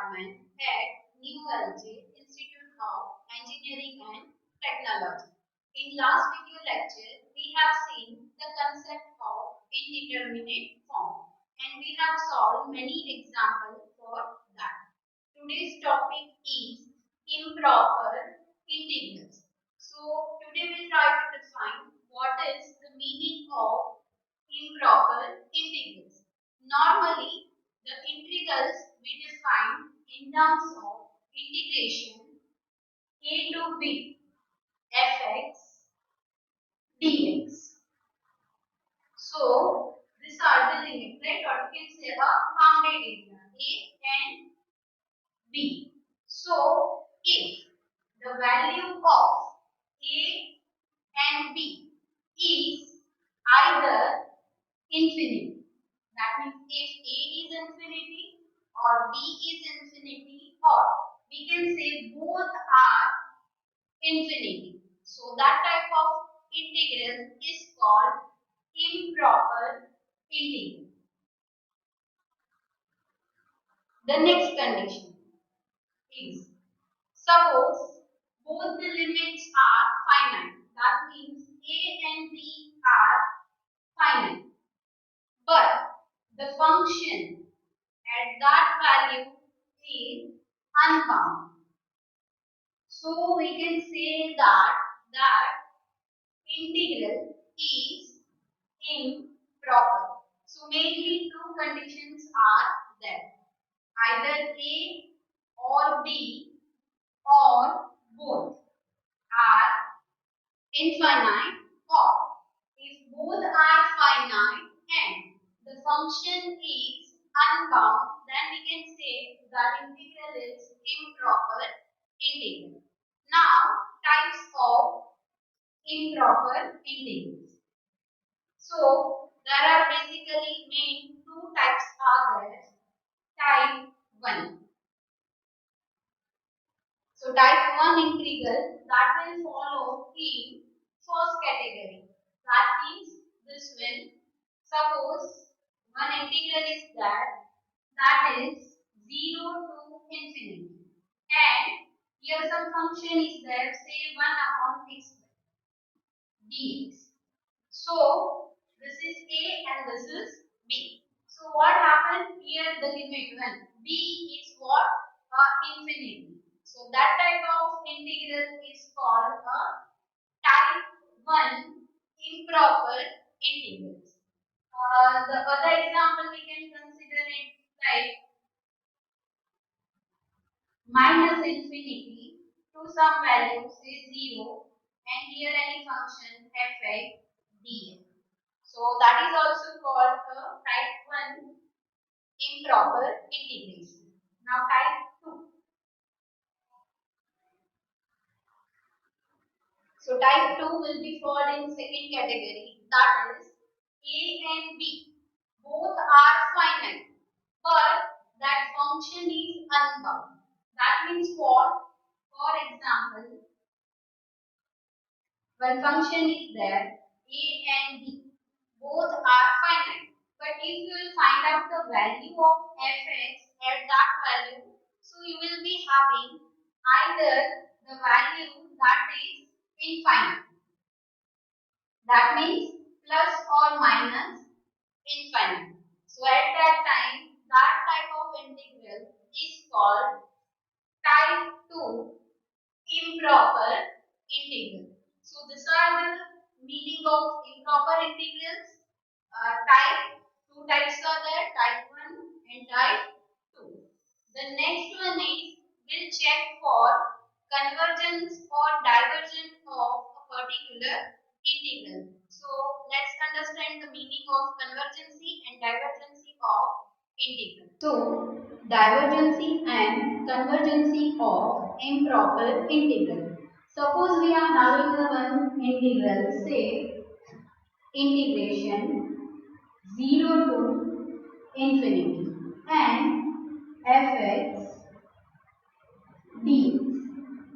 department at New LJ Institute of Engineering and Technology. In last video lecture, we have seen the concept of indeterminate form and we have solved many examples for that. Today's topic is improper integrals. So today we try to define what is the meaning of improper integrals. Normally, the integrals we define in terms of integration a to b fx dx. So, these are the limits, right? Or you can say a bounded area a and b. So, if the value of a and b is either infinity, that means if a is infinity or b is infinity, or we can say both are infinity. So that type of integral is called improper integral. The next condition is, suppose both the limits are finite, that means a and b are finite, but the function at that value is unbound. So we can say that integral is improper. So mainly two conditions are there, either a or b or both are infinite, or if both are finite and the function is unbound, then we can say that integral is improper integral. Now, types of improper integrals. So, there are basically main two types are there. Type 1. So, type 1 integral that will follow in first category. That means this will, suppose one integral is there, that is 0 to infinity, and here some function is there, say 1 upon x dx. So this is a and this is b. So what happened here? The limit when b is what? Infinity. So that type of integral is called a type 1 improper integrals. The other example we can consider it like minus infinity to some value, say 0, and here any function fx dx. So that is also called a type 1 improper integration. Now type 2. So type 2 will be fall in second category, that is a and b both are finite, but that function is unbound. That means what? For example, when function is there, a and b both are finite, but if you will find out the value of fx at that value, so you will be having either the value that is infinite, that means plus or minus infinite. So at that time, that type of integral is called type 2 improper integral. So these are the meaning of improper integrals. Two types are there, type 1 and type 2. The next one is, we'll check for convergence or divergence of a particular integral. So let's understand the meaning of convergency and divergency of integral. So divergency and convergency of improper integral. Suppose we are having the one integral, say integration 0 to infinity and fx dx.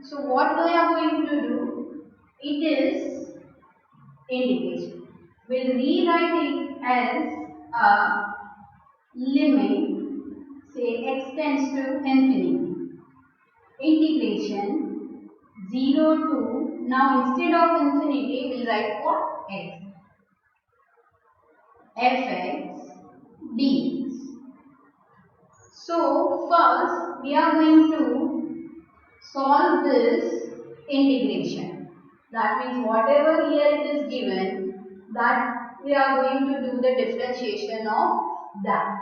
So what we are going to do? It is integration. We'll rewrite it as a limit, say x tends to infinity. Integration 0 to, now instead of infinity we'll write what? X. Fx dx. So first we are going to solve this integration. That means whatever here it is given, that we are going to do the differentiation of that.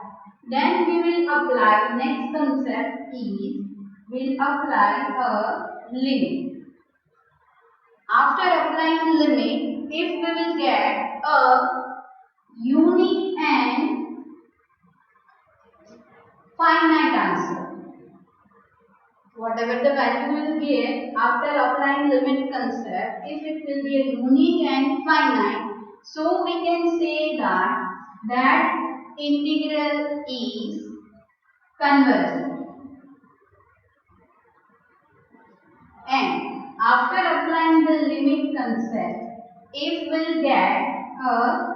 Then we will apply, next concept is, we'll apply a limit. After applying limit, if we will get a unique and finite answer, whatever the value will give after applying limit concept, if it will be a unique and finite, so we can say that that integral is convergent. And after applying the limit concept, if we will get a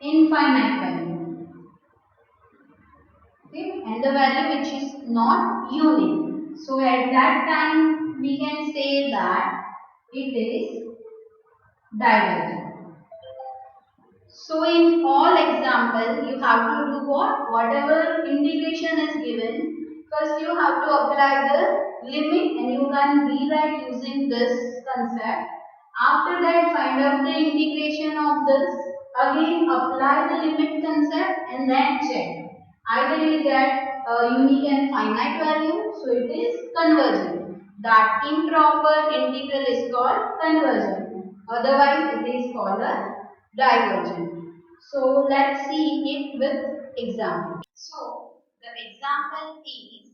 infinite value, okay, and the value which is not unique, so at that time we can say that it is divergent. So in all example you have to do what? Whatever integration is given, first you have to apply the limit and you can rewrite using this concept. After that find out the integration of this, again apply the limit concept and then check. Either you get a unique and finite value, so it is convergent. That improper integral is called convergent. Otherwise it is called a divergent. So let's see it with example. So the example is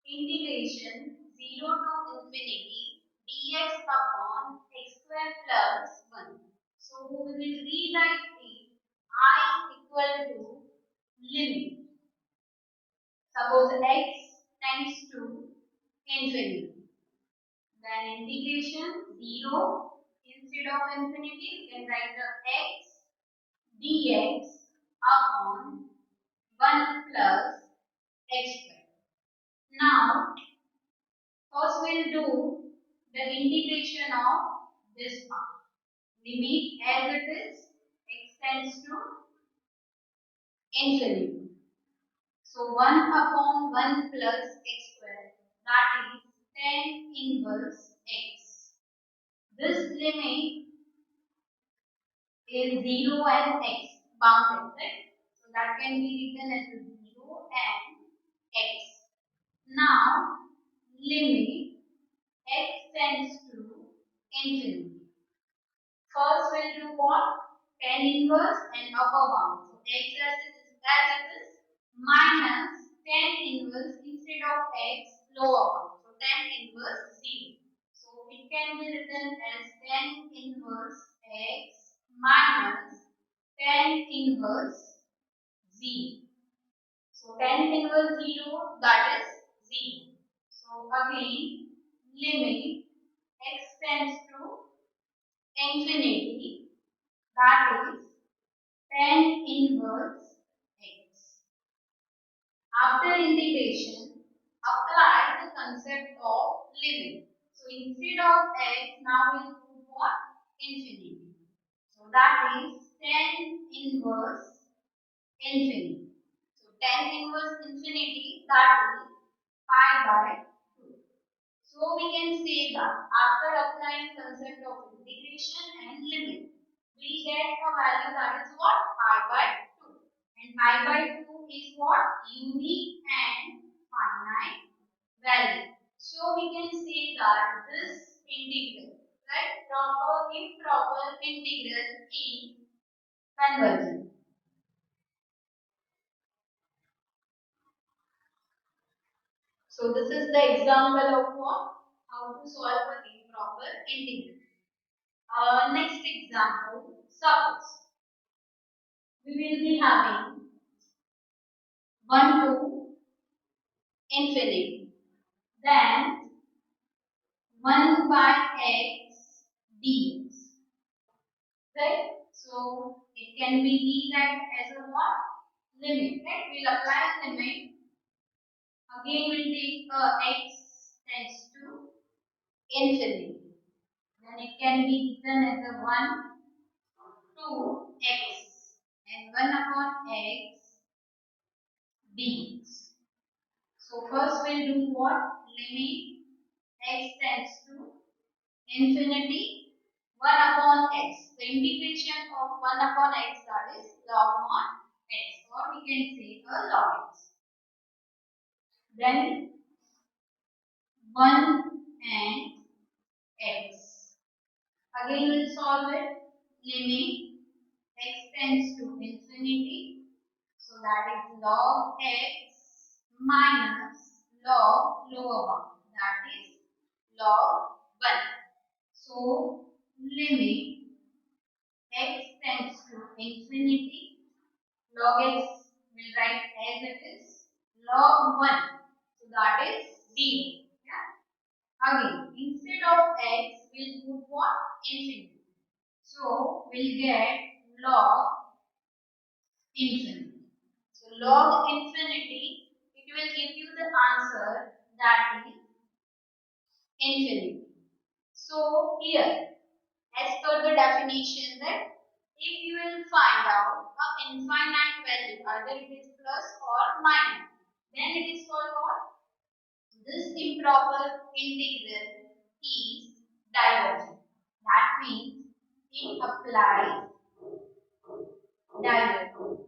integration 0 to infinity dx upon x square plus 1. So we will rewrite it I equal to limit. Suppose x tends to infinity. Then integration 0 instead of infinity, we can write the x dx upon 1 plus x square. Now, first we'll do the integration of this part. Limit as it is, x tends to infinity. So 1 upon 1 plus x square, that is tan inverse x. This limit is 0 and x bounded, right? So that can be written as 0 and x. Now limit x tends to infinity. First we'll do what? Tan inverse and upper bound. So x as it is minus tan inverse instead of x lower bound. So tan inverse 0. So it can be written as tan inverse x minus tan inverse 0. So tan inverse 0, that is 0. So again limit x tends to infinity, that is tan inverse x. After integration, apply the concept of limit. So instead of x, now we'll do what? Infinity. So that is tan inverse infinity. So tan inverse infinity, that is pi by 2. So we can say that after applying concept of integration and limit, we get a value that is what? Pi by 2. And pi by 2 is what? Unique and finite value. So we can say that this integral, right? Improper integral is convergent. So this is the example of what? How to solve an improper integral. Next example, suppose we will be having 1 to infinity, then 1 by x dx, right? So it can be rewrite as a what? limit, right? We'll apply limit. Again, we'll take x tends to infinity. Then it can be written as a 1 to x and 1 upon x dx. So first we'll do what? Limit x tends to infinity 1 upon x. The integration of 1 upon x, that is log on x, or we can say a log x. Then 1 and x. Again we'll solve it. Limit x tends to infinity. So that is log x minus log lower bound. That is log 1. So limit x tends to infinity. Log x will write as it is. Log 1. So that is 0. Yeah. Again, instead of x, we'll put what? Infinity. So we'll get log infinity. So log infinity, it will give you the answer that is infinity. So here, as per the definition, that if you will find out an infinite value, either it is plus or minus, then it is called what? This improper integral is divergent. That means it applies divergence.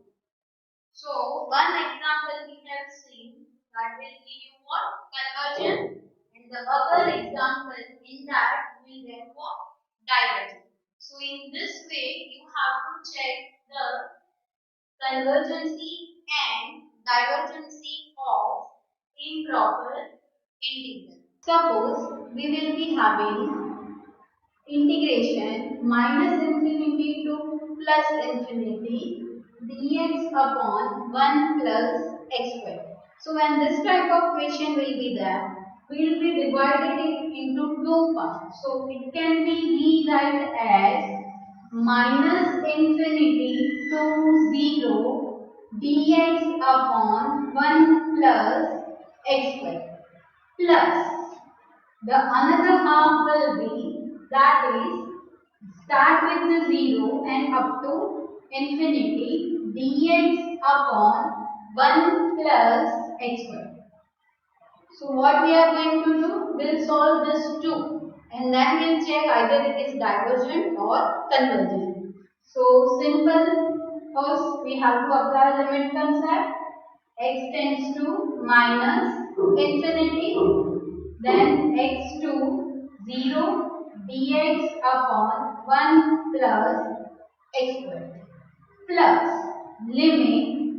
So one example we have seen that will give you what? Convergence, and the other example in that will get what? Divergence. So in this way you have to check the convergency and divergency of improper integral. Suppose we will be having integration minus infinity to plus infinity dx upon 1 plus x square. So when this type of question will be there, we will be divided it into two parts. So it can be rewrite as minus infinity to 0 dx upon 1 plus x square plus the another half will be, that is, start with the 0 and up to infinity dx upon 1 plus x square. So what we are going to do, we'll solve this too, and then we'll check either it is divergent or convergent. So simple, first we have to apply limit concept. X tends to minus infinity, then x to 0 dx upon 1 plus x square plus limit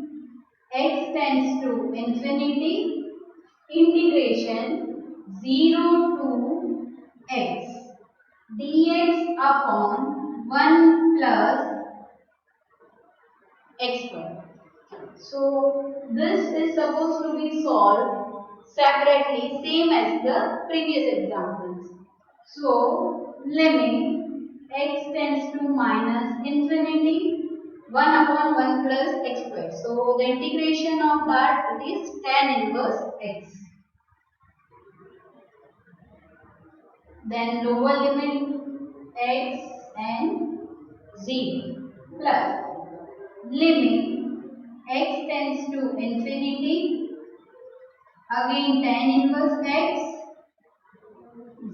x tends to infinity integration 0 to x dx upon 1 plus x square. So this is supposed to be solved separately, same as the previous examples. So limit x tends to minus infinity 1 upon 1 plus x square. So the integration of that, it is tan inverse x. Then lower limit x and 0 plus limit x tends to infinity, again tan inverse x,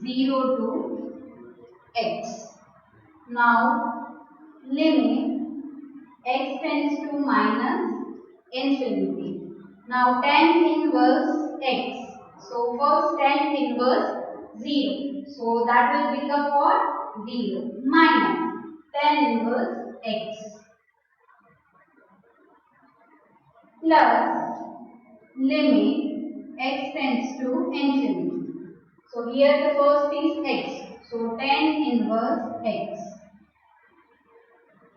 0 to x. Now limit x tends to minus infinity. Now tan inverse x. So first tan inverse 0. So that will become what? 0 minus tan inverse x plus limit x tends to infinity. So here the first is x. So tan inverse x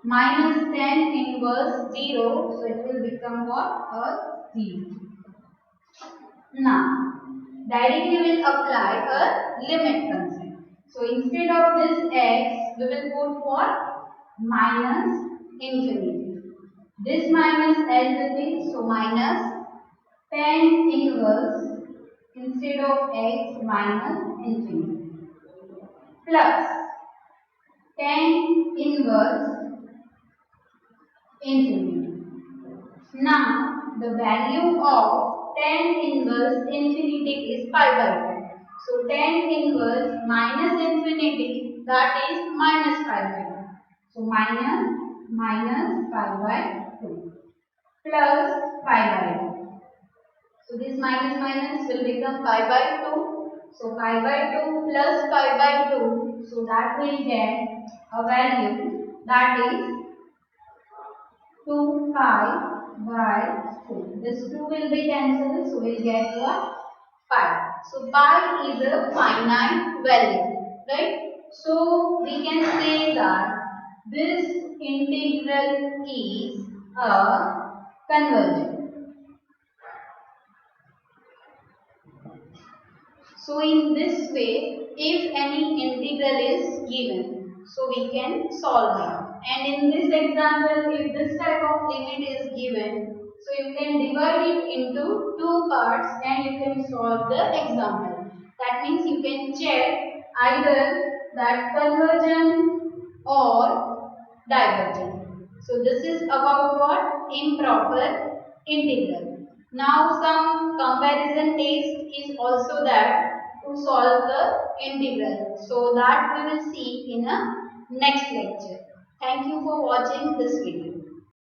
minus tan inverse 0. So it will become what? A 0. Now directly we will apply a limit concept. So instead of this x, we will put what? Minus infinity. This minus L will be, so minus tan inverse instead of x minus infinity plus tan inverse infinity. Now the value of tan inverse infinity is pi by 2. So tan inverse minus infinity, that is minus pi by 2. So minus pi by 2 plus pi by 2. So this minus minus will become pi by 2. So pi by 2 plus pi by 2. So that will get a value, that is 2 pi by 2. This 2 will be cancelled, so we'll get what? Pi. So pi is a finite value, right? So we can say that this integral is a convergence. So in this way, if any integral is given, so we can solve it. And in this example, if this type of limit is given, so you can divide it into two parts and you can solve the example. That means you can check either that convergent or divergent. So this is about what? Improper integral. Now some comparison test is also there to solve the integral. So that we will see in a next lecture. Thank you for watching this video.